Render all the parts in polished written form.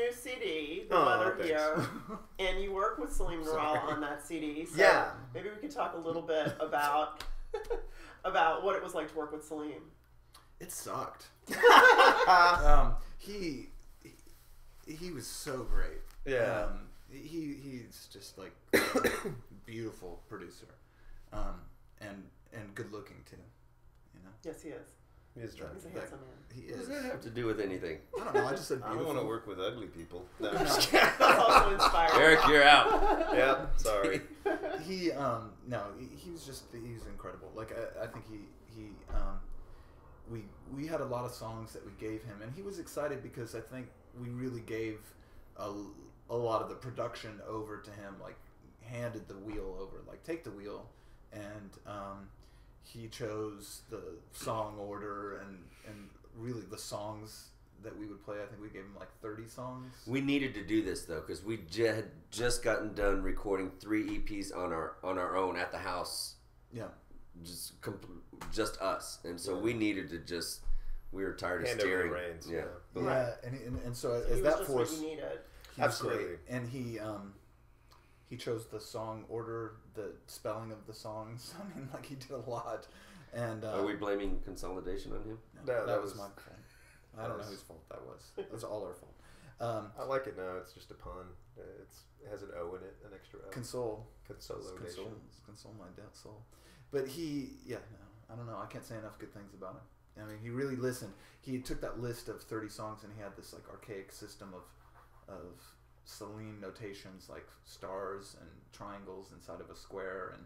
new CD, The Oh, Weather thanks. Here, and you work with Salim Noral on that CD. So Yeah. maybe we could talk a little bit about about what it was like to work with Salim. It sucked. He was so great. Yeah. He's just like beautiful producer, and good looking too. You know. Yes, he is. He is He's a attractive. handsome man. He What is. does that have to do with anything? I don't know. I just said I beautiful. don't want to work with ugly people. No. That's also inspiring. Eric, you're out. Yep. Sorry. He he's incredible. Like I think we had a lot of songs that we gave him, and he was excited because I think we really gave a lot of the production over to him, like handed the wheel over, like take the wheel, and he chose the song order and really the songs that we would play. I think we gave him like 30 songs. We needed to do this though because we had just gotten done recording 3 EPs on our own at the house. Yeah. Just us, and so we needed to we were tired of Hand over the steering. reins, Yeah. yeah. Yeah, and so So as he was that just force, what you needed. he was Absolutely. great. And he chose the song order, the spelling of the songs. I mean, like he did a lot. And Are we blaming consolidation on him? No, that was my fault. I don't know whose fault that was. It was all our fault. I like it now. It's just a pun. It has an O in it, an extra O. Console Consolidation. my soul. But I don't know. I can't say enough good things about him. I mean, he really listened. He took that list of 30 songs and he had this like archaic system of Saline notations like stars and triangles inside of a square, and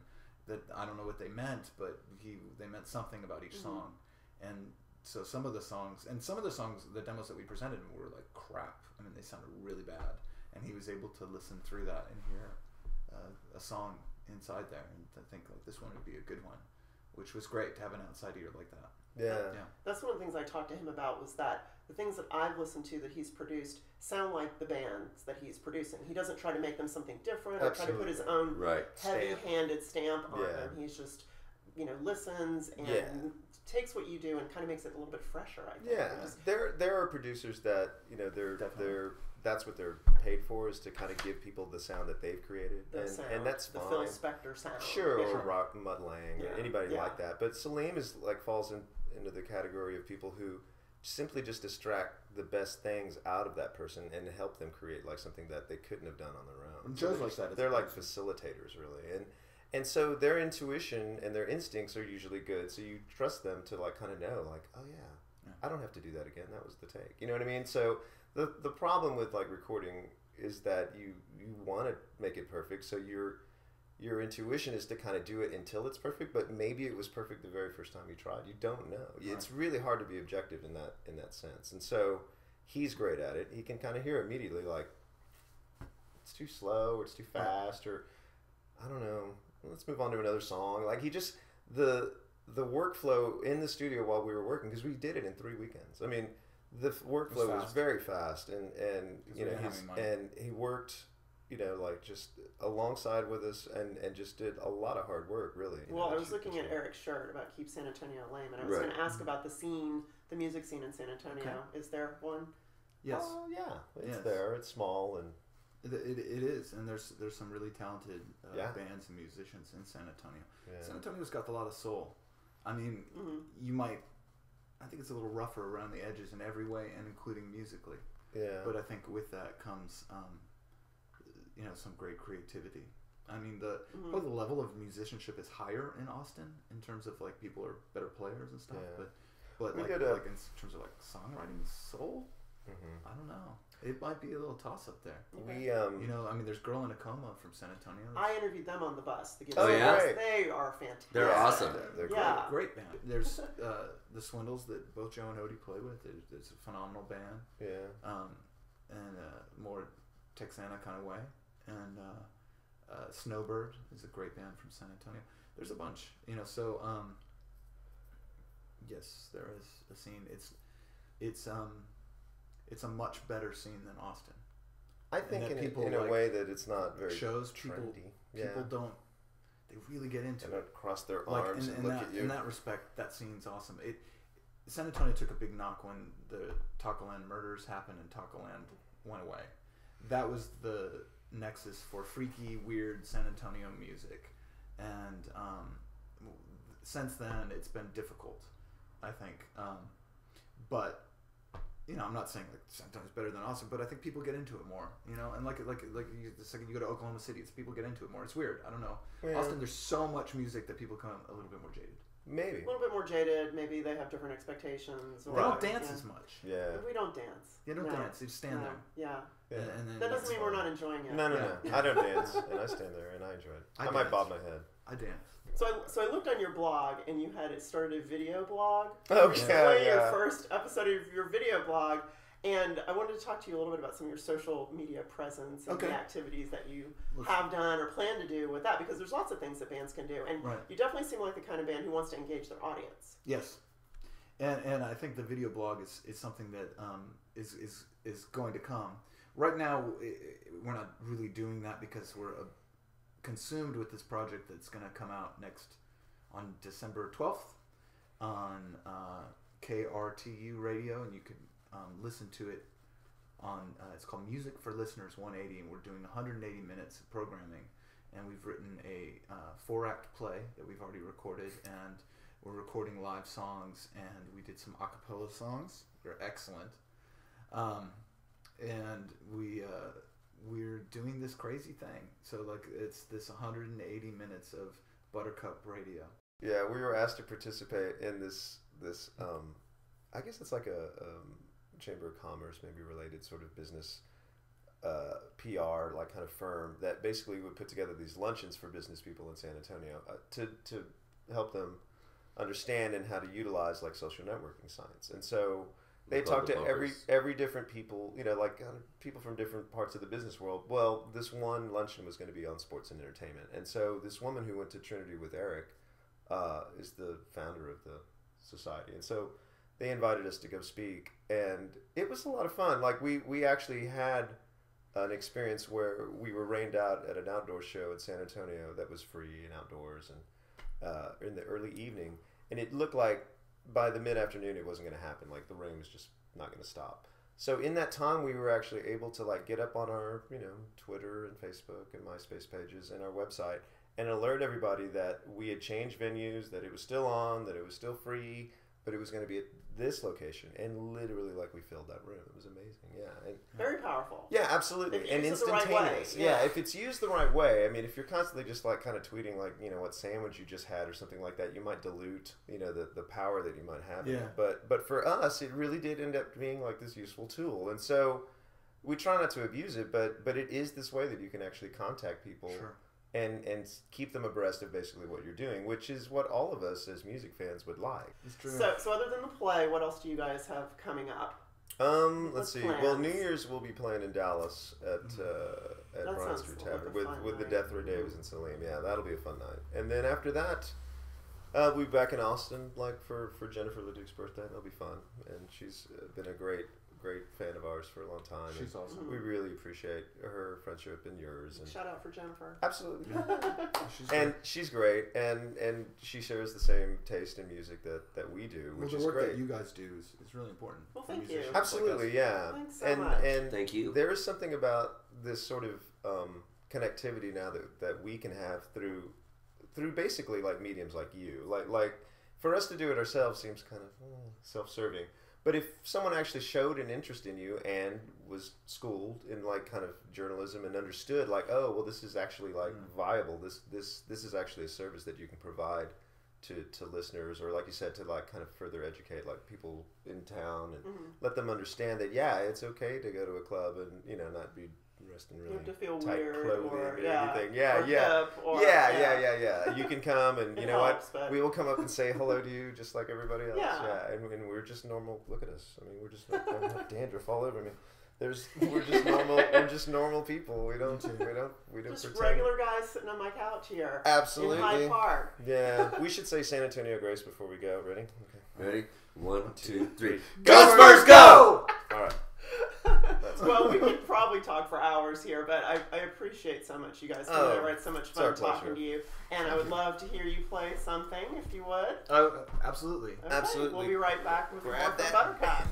that I don't know what they meant, but they meant something about each song. And so some of the songs, the demos that we presented him were like crap. I mean, they sounded really bad, and he was able to listen through that and hear a song inside there and to think like this one would be a good one, which was great to have an outside ear like that. Yeah. That's one of the things I talked to him about, was that the things that I've listened to that he's produced sound like the bands that he's producing. He doesn't try to make them something different or try to put his own heavy-handed stamp on them. He's just, listens and takes what you do and kind of makes it a little bit fresher, I think. Yeah, there are producers that, that's what they're paid for, is to kind of give people the sound that they've created. And that's fine. The Phil Spector sound. Sure, or Rock Mud Lang, or anybody Yeah. like that. But Salim falls into the category of people who simply just extract the best things out of that person and help them create like something that they couldn't have done on their own. And Joe's like that. They're like facilitators, really. And so their intuition and their instincts are usually good. So you trust them to like kind of know, like, oh yeah, I don't have to do that again. That was the take. You know what I mean? So the problem with like recording is that you want to make it perfect. So your intuition is to kind of do it until it's perfect, but maybe it was perfect the very first time you tried. You don't know. Right. It's really hard to be objective in that sense. And so he's great at it. He can kind of hear immediately, like, it's too slow or it's too fast, or I don't know, let's move on to another song. Like, he just, the workflow in the studio while we were working, because we did it in 3 weekends. I mean, the workflow was very fast, and he worked, like just alongside with us and just did a lot of hard work, really. Well, I was looking at Eric's shirt about Keep San Antonio Lame, and I was going to ask about the music scene in San Antonio. Okay. Is there one? Yes. Oh, yeah. It's there. It's small, and it is, and there's some really talented bands and musicians in San Antonio. Yeah. San Antonio's got a lot of soul. I mean, I think it's a little rougher around the edges in every way, and including musically. Yeah. But I think with that comes, some great creativity. I mean, probably the level of musicianship is higher in Austin in terms of like people are better players and stuff. Yeah. But like in terms of like songwriting soul, I don't know. It might be a little toss up there. Okay. There's Girl in a Coma from San Antonio. I interviewed them on the bus. The Right. They are fantastic. They're awesome. They're great band. There's the Swindles that both Joe and Odie play with. It's a phenomenal band. Yeah. And more Texana kind of way. And Snowbird is a great band from San Antonio. There's a bunch, So yes, there is a scene. It's a much better scene than Austin. I think in a way that it's not very shows trendy. People don't. They really get into it. Don't cross their arms and look at you. In that respect, that scene's awesome. San Antonio took a big knock when the Taco Land murders happened, and Taco Land went away. That was the nexus for freaky, weird San Antonio music, and since then it's been difficult, I think. But I'm not saying like San Antonio's better than Austin, but I think people get into it more, and like the second you go to Oklahoma City, people get into it more. It's weird. I don't know. Yeah. Austin, there's so much music that people come a little bit more jaded. Maybe a little bit more jaded. Maybe they have different expectations. They don't dance as much. Yeah, we don't dance. You don't dance. You just stand there. Yeah. And then that doesn't mean we're not enjoying it. No. I don't dance, and I stand there and I enjoy it. I might bob my head. I dance. So I looked on your blog, and you had started a video blog. Okay, your first episode of your video blog, and I wanted to talk to you a little bit about some of your social media presence and the activities that you have done or plan to do with that, because there's lots of things that bands can do, and you definitely seem like the kind of band who wants to engage their audience. Yes, and I think the video blog is something that is going to come. Right now, we're not really doing that because we're consumed with this project that's going to come out next on December 12th on KRTU radio, and you can listen to it on it's called Music for Listeners 180, and we're doing 180 minutes of programming, and we've written a 4-act play that we've already recorded, and we're recording live songs, and we did some a cappella songs. They're excellent, and we're doing this crazy thing. So like it's this 180 minutes of Buttercup radio. Yeah, we were asked to participate in this I guess it's like a Chamber of Commerce, maybe related sort of business PR like kind of firm that basically would put together these luncheons for business people in San Antonio to help them understand and how to utilize like social networking science. And so they talk to every different people, like people from different parts of the business world. Well, this one luncheon was going to be on sports and entertainment. And so this woman who went to Trinity with Eric is the founder of the society. And so they invited us to go speak, and it was a lot of fun. Like we actually had an experience where we were rained out at an outdoor show in San Antonio that was free and outdoors, and in the early evening, and it looked like by the mid-afternoon it wasn't going to happen. Like the rain was just not going to stop. So in that time we were actually able to like get up on our Twitter and Facebook and MySpace pages and our website and alert everybody that we had changed venues, that it was still on, that it was still free, but it was going to be at this location, and literally like we filled that room. It was amazing. Yeah, and very powerful. Yeah, absolutely, and instantaneous. The right way. Yeah, if it's used the right way. I mean, if you're constantly just like kind of tweeting like what sandwich you just had or something like that, you might dilute the power that you might have. Yeah. In it. But for us, it really did end up being like this useful tool, and so we try not to abuse it, but it is this way that you can actually contact people. Sure. And keep them abreast of basically what you're doing, which is what all of us as music fans would like. It's true. So other than the play, what else do you guys have coming up? Let's see. Plans? Well, New Year's we'll be playing in Dallas at Bryant Street Tavern with the Death Ray Davis and Salim. Yeah, that'll be a fun night. And then after that, we'll be back in Austin, like for Jennifer LeDuc's birthday. That'll be fun, and she's been a great fan of ours for a long time. She's awesome. We really appreciate her friendship and yours. And shout out for Jennifer. Absolutely. She's great. And she shares the same taste in music that we do, which is great. The work that you guys do is really important. Well, thank you. Absolutely, like yeah. Thanks so much. And thank you. There is something about this sort of connectivity now that we can have through basically like mediums like you. Like for us to do it ourselves seems kind of self-serving. But if someone actually showed an interest in you and was schooled in like kind of journalism and understood like, oh, well, this is actually like viable. This is actually a service that you can provide to listeners, or like you said, to like kind of further educate like people in town and let them understand that it's okay to go to a club and not be dressed in really tight clothing or anything. Yeah. You can come and you know what? We will come up and say hello to you just like everybody else. Yeah. And we're just normal. Look at us. I mean, we're just like, I have dandruff all over me. We're just normal. We're just normal people. We don't just pretend. Regular guys sitting on my couch here. Absolutely. In Hyde Park. Yeah. We should say San Antonio Grace before we go. Ready? Okay. Ready? 1, 2, 3. Go Spurs, go! All right. Well, we could probably talk for hours here, but I appreciate so much you guys coming over. It's so much fun talking to you, and I would love to hear you play something if you would. Oh, absolutely. Okay, absolutely. We'll be right back with more from Buttercup.